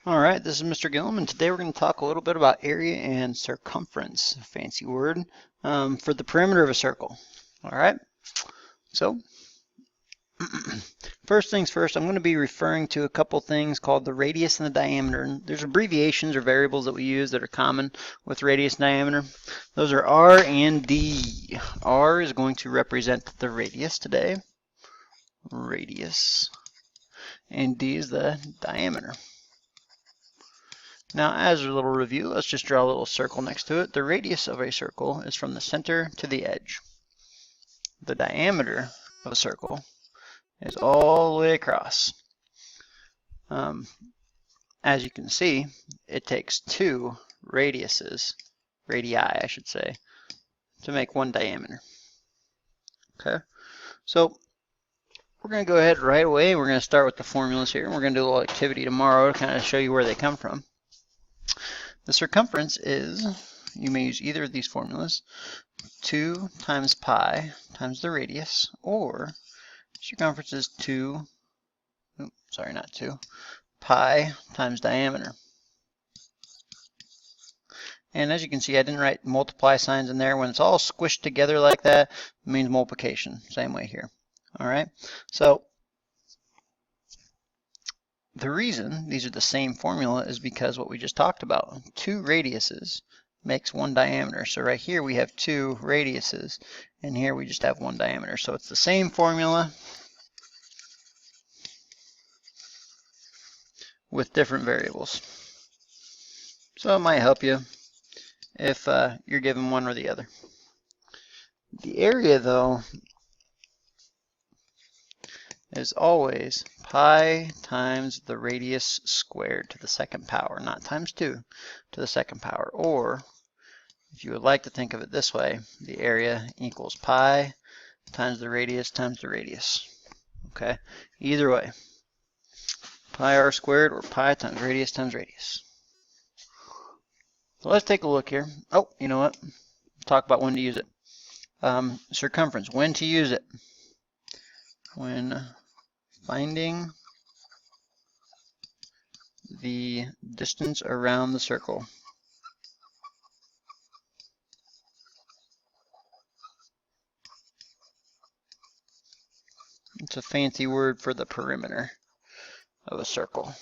Alright, this is Mr. Gillum, and today we're going to talk a little bit about area and circumference, a fancy word, for the perimeter of a circle. Alright, so first things first, I'm going to be referring to a couple things called the radius and the diameter. And there's abbreviations or variables that we use that are common with radius and diameter. Those are R and D. R is going to represent the radius today, radius, and D is the diameter. Now, as a little review, let's just draw a little circle next to it. The radius of a circle is from the center to the edge. The diameter of a circle is all the way across. As you can see, it takes two radiuses, radii I should say, to make one diameter. Okay, so we're going to go ahead right away. We're going to start with the formulas here. We're going to do a little activity tomorrow to kind of show you where they come from. The circumference is, you may use either of these formulas, 2 times pi times the radius, or circumference is pi times diameter. And as you can see, I didn't write multiply signs in there. When it's all squished together like that, it means multiplication. Same way here. All right, so the reason these are the same formula is because what we just talked about. Two radiuses makes one diameter. So right here we have two radiuses, and here we just have one diameter. So it's the same formula with different variables. So it might help you if you're given one or the other. The area, though, is always pi times the radius squared to the second power, not times 2 to the second power. Or, if you would like to think of it this way, the area equals pi times the radius times the radius. Okay, either way, pi r squared or pi times radius. So let's take a look here. Oh, you know what? Let's talk about when to use it. Circumference, when to use it. When finding the distance around the circle. It's a fancy word for the perimeter of a circle.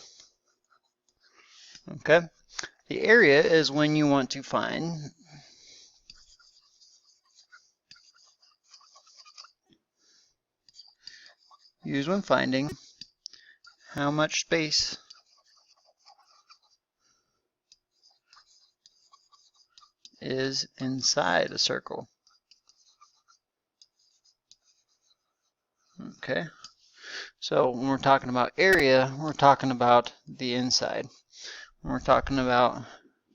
Okay? The area is when you want to find used when finding how much space is inside a circle. Okay, so when we're talking about area, we're talking about the inside. When we're talking about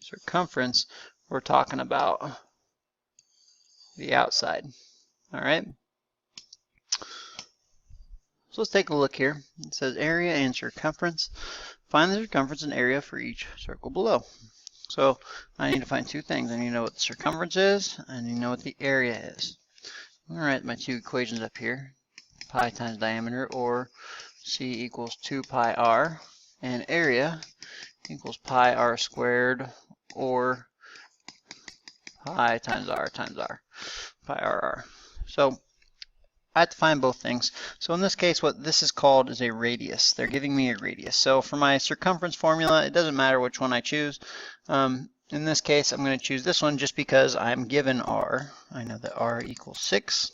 circumference, we're talking about the outside. All right. So let's take a look here. It says area and circumference. Find the circumference and area for each circle below. So I need to find two things. I need to know what the circumference is, and I need to know what the area is. I'm going to write my two equations up here. Pi times diameter, or C equals 2 pi r, and area equals pi r squared, or pi times r, pi r. So I have to find both things. So in this case, what this is called is a radius. They're giving me a radius. So for my circumference formula, it doesn't matter which one I choose. In this case, I'm going to choose this one just because I'm given r. I know that r equals 6.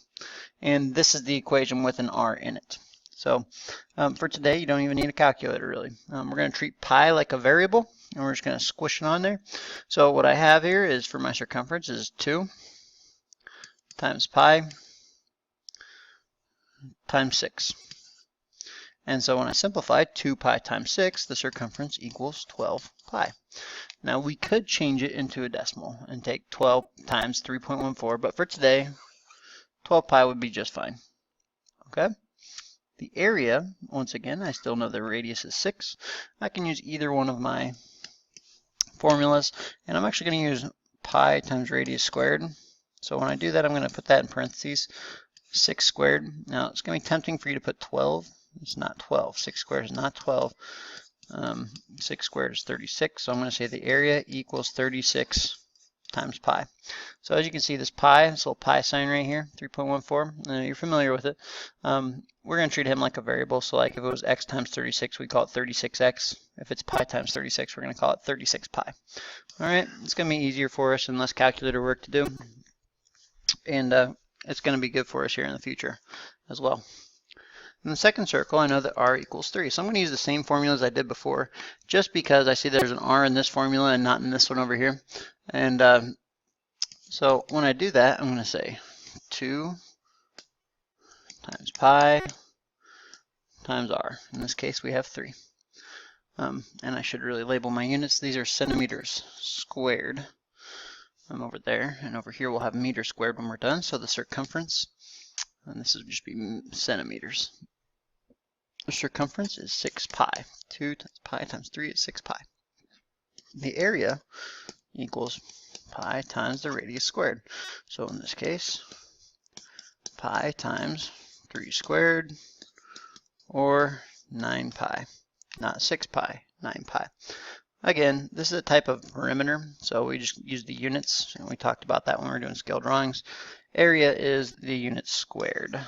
And this is the equation with an r in it. So for today, you don't even need a calculator, really. We're going to treat pi like a variable, and we're just going to squish it on there. So what I have here is, for my circumference, is 2 times pi times 6. And so when I simplify 2 pi times 6, the circumference equals 12 pi. Now we could change it into a decimal and take 12 times 3.14, but for today, 12 pi would be just fine. Okay? The area, once again, I still know the radius is 6. I can use either one of my formulas, and I'm actually going to use pi times radius squared. So when I do that, I'm going to put that in parentheses, 6 squared. Now, it's going to be tempting for you to put 12. It's not 12. 6 squared is not 12. 6 squared is 36, so I'm going to say the area equals 36 times pi. So as you can see, this pi, this little pi sign right here, 3.14, you're familiar with it. We're going to treat him like a variable, so like if it was x times 36, we call it 36x. If it's pi times 36, we're going to call it 36 pi. All right, it's going to be easier for us and less calculator work to do, and it's going to be good for us here in the future as well. In the second circle, I know that r equals 3. So I'm going to use the same formula as I did before, just because I see there's an r in this formula and not in this one over here. And so when I do that, I'm going to say 2 times pi times r. In this case, we have 3. And I should really label my units. These are centimeters squared. Over there, and over here we'll have meters squared when we're done. So the circumference, and this would just be centimeters. The circumference is 6 pi. 2 times pi times 3 is 6 pi. The area equals pi times the radius squared. So in this case, pi times 3 squared, or 9 pi. Not 6 pi, 9 pi. Again, this is a type of perimeter, so we just use the units, and we talked about that when we were doing scale drawings. Area is the units squared,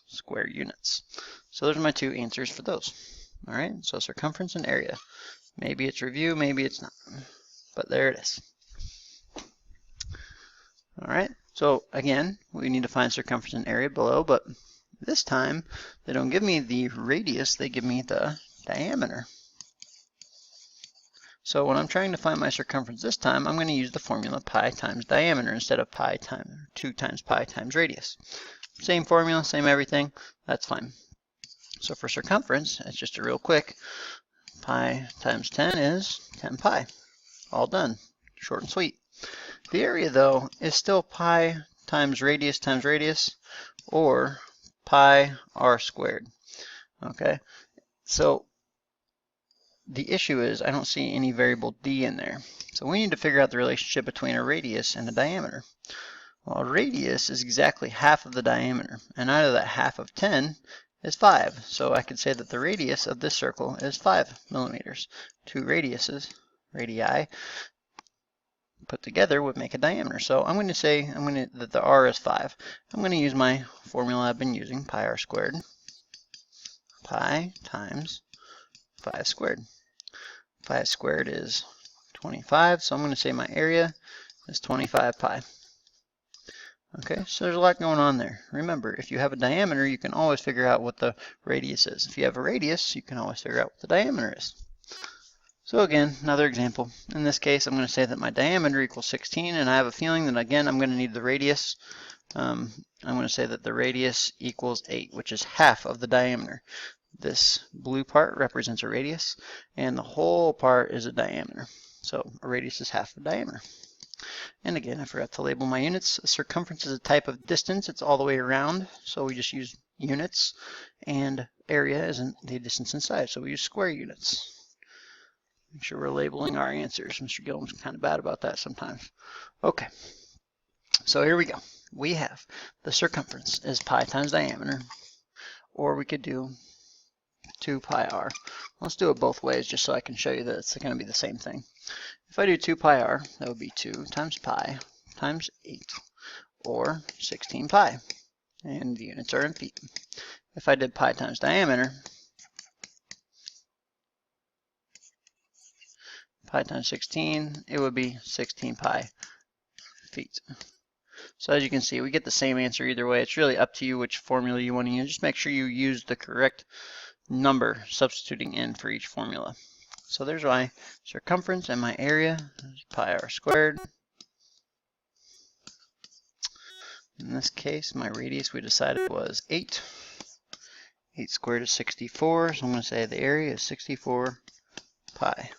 square units. So those are my two answers for those. All right, so circumference and area. Maybe it's review, maybe it's not, but there it is. All right, so again, we need to find circumference and area below, but this time they don't give me the radius, they give me the diameter. So when I'm trying to find my circumference this time, I'm going to use the formula pi times diameter instead of pi times 2 times pi times radius. Same formula, same everything, that's fine. So for circumference, it's just a real quick, pi times 10 is 10 pi. All done, short and sweet. The area though is still pi times radius, or pi r squared. Okay, so the issue is I don't see any variable d in there. So we need to figure out the relationship between a radius and a diameter. Well, a radius is exactly half of the diameter, and out of that half of 10 is 5. So I could say that the radius of this circle is 5 millimeters. Two radiuses, radii, put together would make a diameter. So I'm going to say that the r is 5. I'm going to use my formula I've been using, pi r squared, pi times 5 squared. 5 squared is 25, so I'm going to say my area is 25 pi. Okay, so there's a lot going on there. Remember, if you have a diameter, you can always figure out what the radius is. If you have a radius, you can always figure out what the diameter is. So again, another example. In this case, I'm going to say that my diameter equals 16, and I have a feeling that, again, I'm going to need the radius. I'm going to say that the radius equals 8, which is half of the diameter. This blue part represents a radius, and the whole part is a diameter. So a radius is half the diameter. And again, I forgot to label my units. A circumference is a type of distance. It's all the way around, so we just use units. And area isn't the distance inside, so we use square units. Make sure we're labeling our answers. Mr. Gillum's kind of bad about that sometimes. Okay, so here we go. We have the circumference is pi times diameter, or we could do 2 pi r. Let's do it both ways just so I can show you that it's going to be the same thing. If I do 2 pi r, that would be 2 times pi times 8, or 16 pi. And the units are in feet. If I did pi times diameter, pi times 16, it would be 16 pi feet. So as you can see, we get the same answer either way. It's really up to you which formula you want to use. Just make sure you use the correct number substituting in for each formula. So there's my circumference, and my area is pi r squared. In this case, my radius we decided was 8. 8 squared is 64, so I'm going to say the area is 64 pi.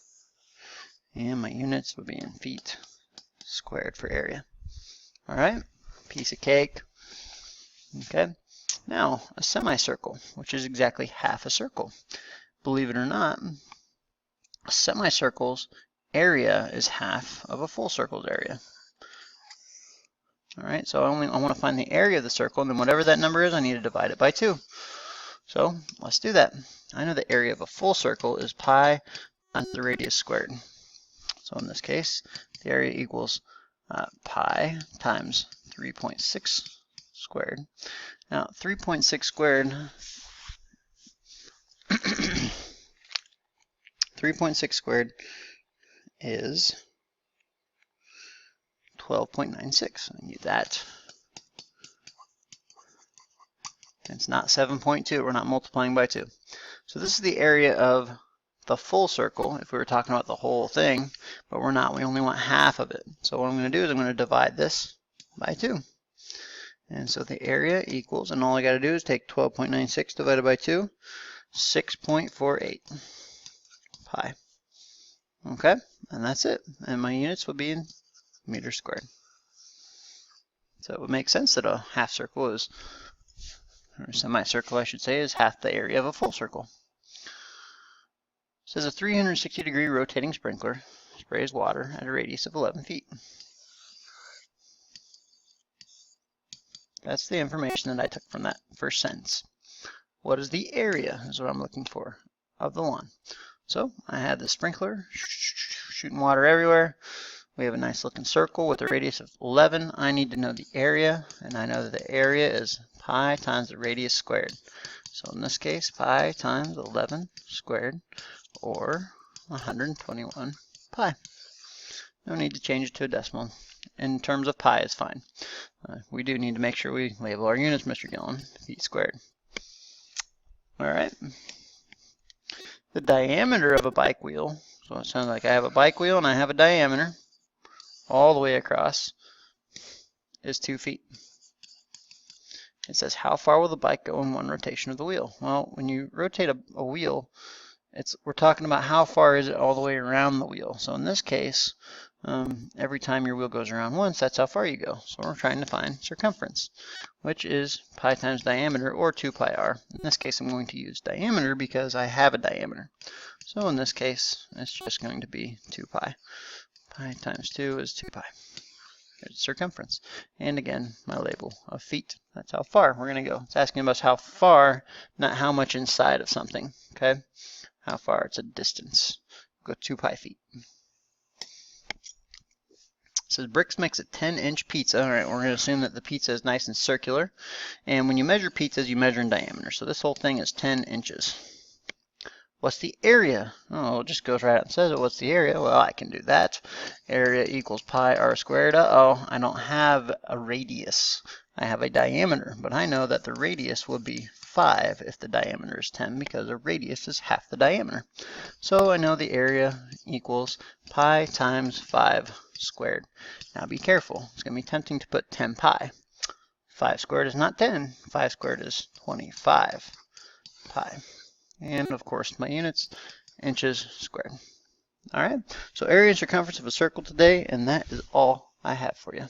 And my units would be in feet squared for area. All right, piece of cake. Okay, now a semicircle, which is exactly half a circle. Believe it or not, a semicircle's area is half of a full circle's area. All right, so I want to find the area of the circle, and then whatever that number is, I need to divide it by 2. So let's do that. I know the area of a full circle is pi times the radius squared. So in this case, the area equals pi times 3.6 squared. Now 3.6 squared 3.6 squared is 12.96. I knew that. It's not 7.2. We're not multiplying by 2. So this is the area of the full circle if we were talking about the whole thing, but we're not. We only want half of it. So what I'm going to do is I'm going to divide this by 2. And so the area equals, and all I got to do is take 12.96 divided by 2, 6.48 pi. Okay, and that's it. And my units would be in meters squared. So it would make sense that a half circle is, or semicircle I should say, is half the area of a full circle. It says a 360-degree rotating sprinkler sprays water at a radius of 11 feet. That's the information that I took from that first sentence. What is the area is what I'm looking for of the lawn. So I had the sprinkler shooting water everywhere. We have a nice looking circle with a radius of 11. I need to know the area, and I know that the area is pi times the radius squared. So in this case, pi times 11 squared, or 121 pi. No need to change it to a decimal. In terms of pi is fine. We do need to make sure we label our units, Mr. Gillen, feet squared. All right. The diameter of a bike wheel, so it sounds like I have a bike wheel and I have a diameter all the way across, is 2 feet. It says, how far will the bike go in one rotation of the wheel? Well, when you rotate a wheel, we're talking about how far is it all the way around the wheel. So in this case, every time your wheel goes around once, that's how far you go. So we're trying to find circumference, which is pi times diameter, or 2 pi r. In this case, I'm going to use diameter because I have a diameter. So in this case, it's just going to be 2 pi. Pi times 2 is 2 pi. There's circumference. And again, my label of feet. That's how far we're going to go. It's asking us how far, not how much inside of something. Okay? How far? It's a distance. Go 2 pi feet. It says Bricks makes a 10-inch pizza. All right, we're going to assume that the pizza is nice and circular. And when you measure pizzas, you measure in diameter. So this whole thing is 10 inches. What's the area? Oh, it just goes right out and says it. What's the area? Well, I can do that. Area equals pi r squared. Uh-oh, I don't have a radius. I have a diameter, but I know that the radius would be 5 if the diameter is 10, because a radius is half the diameter. So I know the area equals pi times 5 squared. Now be careful. It's going to be tempting to put 10 pi. 5 squared is not 10. 5 squared is 25 pi. And of course my units, inches squared. All right, so area and circumference of a circle today, and that is all I have for you.